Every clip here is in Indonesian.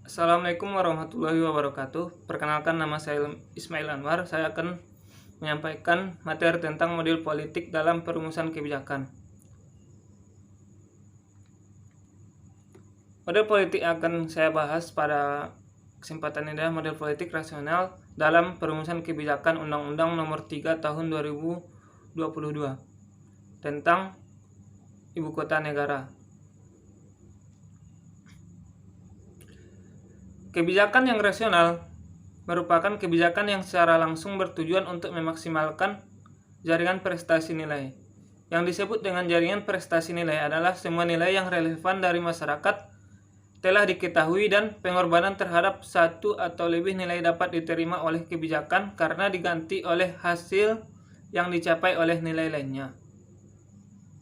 Assalamualaikum warahmatullahi wabarakatuh. Perkenalkan, nama saya Ismail Anwar. Saya akan menyampaikan materi tentang model politik dalam perumusan kebijakan. Model politik akan saya bahas pada kesempatan ini adalah model politik rasional dalam perumusan kebijakan Undang-Undang Nomor 3 Tahun 2022 tentang Ibu Kota Negara. Kebijakan yang rasional merupakan kebijakan yang secara langsung bertujuan untuk memaksimalkan jaringan prestasi nilai. Yang disebut dengan jaringan prestasi nilai adalah semua nilai yang relevan dari masyarakat telah diketahui dan pengorbanan terhadap satu atau lebih nilai dapat diterima oleh kebijakan karena diganti oleh hasil yang dicapai oleh nilai lainnya.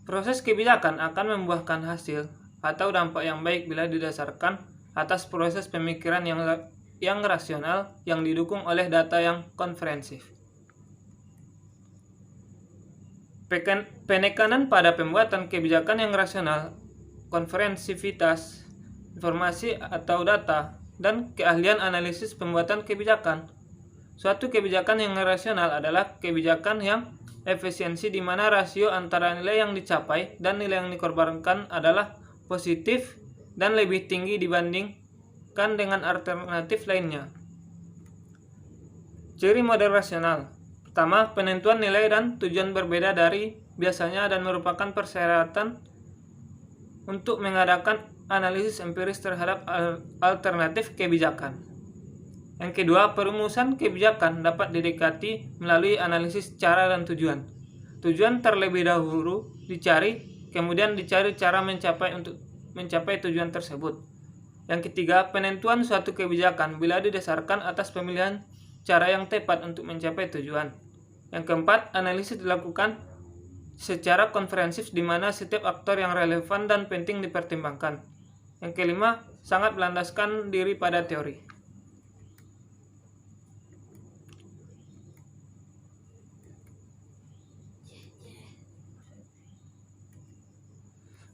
Proses kebijakan akan membuahkan hasil atau dampak yang baik bila didasarkan atas proses pemikiran yang rasional yang didukung oleh data yang komprehensif. Penekanan pada pembuatan kebijakan yang rasional, komprehensivitas informasi atau data, dan keahlian analisis pembuatan kebijakan. Suatu kebijakan yang rasional adalah kebijakan yang efisiensi di mana rasio antara nilai yang dicapai dan nilai yang dikorbankan adalah positif dan lebih tinggi dibandingkan dengan alternatif lainnya. Ciri model rasional. Pertama, penentuan nilai dan tujuan berbeda dari biasanya dan merupakan persyaratan untuk mengadakan analisis empiris terhadap alternatif kebijakan. Yang kedua, perumusan kebijakan dapat didekati melalui analisis cara dan tujuan. Tujuan terlebih dahulu dicari, kemudian dicari cara mencapai tujuan tersebut. Yang ketiga, penentuan suatu kebijakan bila didasarkan atas pemilihan cara yang tepat untuk mencapai tujuan. Yang keempat, analisis dilakukan secara komprehensif di mana setiap aktor yang relevan dan penting dipertimbangkan. Yang kelima, sangat berlandaskan diri pada teori.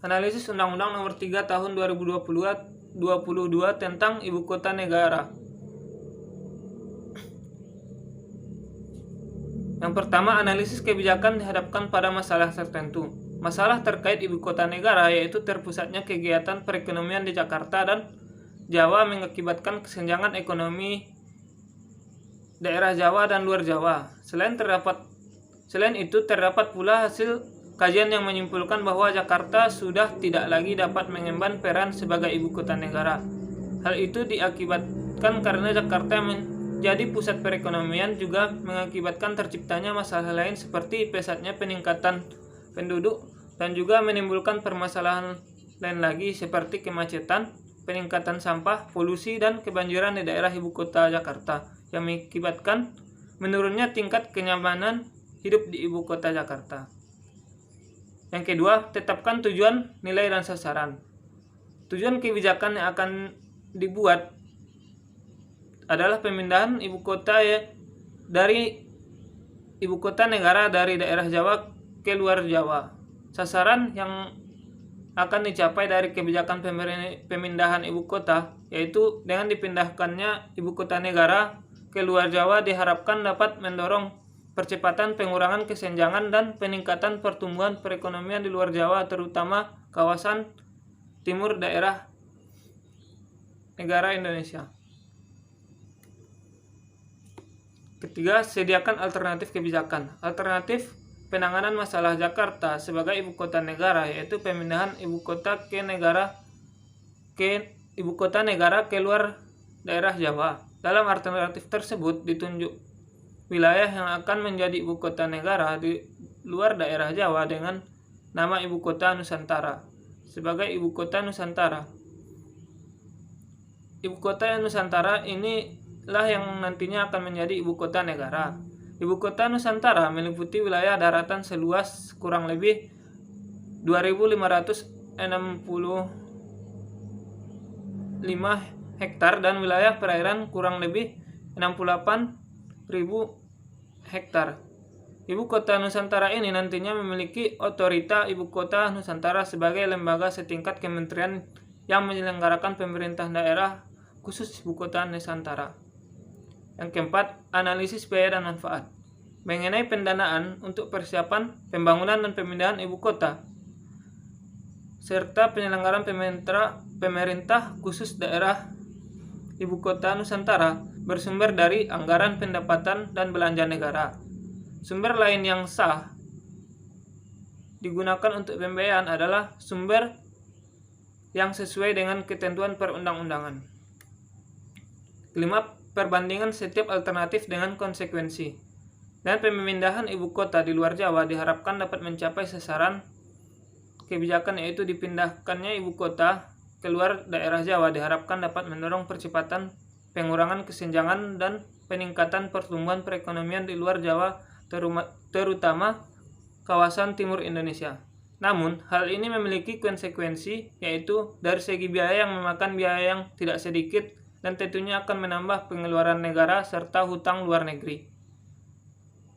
Analisis Undang-Undang Nomor 3 Tahun 2022 tentang Ibu Kota Negara. Yang pertama, analisis kebijakan dihadapkan pada masalah tertentu. Masalah terkait Ibu Kota Negara yaitu terpusatnya kegiatan perekonomian di Jakarta dan Jawa mengakibatkan kesenjangan ekonomi daerah Jawa dan luar Jawa. Selain itu terdapat pula hasil kajian yang menyimpulkan bahwa Jakarta sudah tidak lagi dapat mengemban peran sebagai ibu kota negara. Hal itu diakibatkan karena Jakarta menjadi pusat perekonomian juga mengakibatkan terciptanya masalah lain seperti pesatnya peningkatan penduduk dan juga menimbulkan permasalahan lain lagi seperti kemacetan, peningkatan sampah, polusi, dan kebanjiran di daerah ibu kota Jakarta yang mengakibatkan menurunnya tingkat kenyamanan hidup di ibu kota Jakarta. Yang kedua, tetapkan tujuan, nilai, dan sasaran. Tujuan kebijakan yang akan dibuat adalah pemindahan ibu kota dari ibu kota negara dari daerah Jawa ke luar Jawa. Sasaran yang akan dicapai dari kebijakan pemindahan ibu kota yaitu dengan dipindahkannya ibu kota negara ke luar Jawa diharapkan dapat mendorong percepatan pengurangan kesenjangan dan peningkatan pertumbuhan perekonomian di luar Jawa, terutama kawasan timur daerah negara Indonesia. Ketiga, sediakan alternatif kebijakan. Alternatif penanganan masalah Jakarta sebagai ibu kota negara yaitu pemindahan ibu kota negara ke luar daerah Jawa. Dalam alternatif tersebut ditunjuk wilayah yang akan menjadi ibu kota negara di luar daerah Jawa dengan nama ibu kota Nusantara. Sebagai ibu kota Nusantara, ibu kota Nusantara inilah yang nantinya akan menjadi ibu kota negara. Ibu kota Nusantara meliputi wilayah daratan seluas kurang lebih 2.565 hektar dan wilayah perairan kurang lebih 68.000 hektar. Ibu kota Nusantara ini nantinya memiliki otorita Ibu Kota Nusantara sebagai lembaga setingkat kementerian yang menyelenggarakan pemerintah daerah khusus ibu kota Nusantara. Yang keempat, analisis biaya dan manfaat. Mengenai pendanaan untuk persiapan pembangunan dan pemindahan ibu kota, serta penyelenggaraan pemerintah khusus daerah ibu kota Nusantara bersumber dari anggaran pendapatan dan belanja negara. Sumber lain yang sah digunakan untuk pembiayaan adalah sumber yang sesuai dengan ketentuan perundang-undangan. Kelima, perbandingan setiap alternatif dengan konsekuensi. Dan pemindahan ibu kota di luar Jawa diharapkan dapat mencapai sasaran kebijakan, yaitu dipindahkannya ibu kota ke luar daerah Jawa diharapkan dapat mendorong percepatan pengurangan kesenjangan dan peningkatan pertumbuhan perekonomian di luar Jawa, terutama kawasan timur Indonesia. Namun, hal ini memiliki konsekuensi, yaitu dari segi biaya yang memakan biaya yang tidak sedikit dan tentunya akan menambah pengeluaran negara serta hutang luar negeri.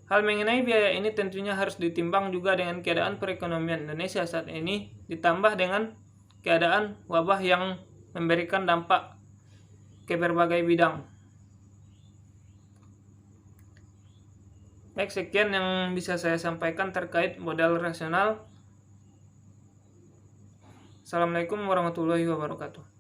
Hal mengenai biaya ini tentunya harus ditimbang juga dengan keadaan perekonomian Indonesia saat ini, ditambah dengan keadaan wabah yang memberikan dampak ke berbagai bidang. Baik, sekian yang bisa saya sampaikan terkait modal rasional. Assalamualaikum warahmatullahi wabarakatuh.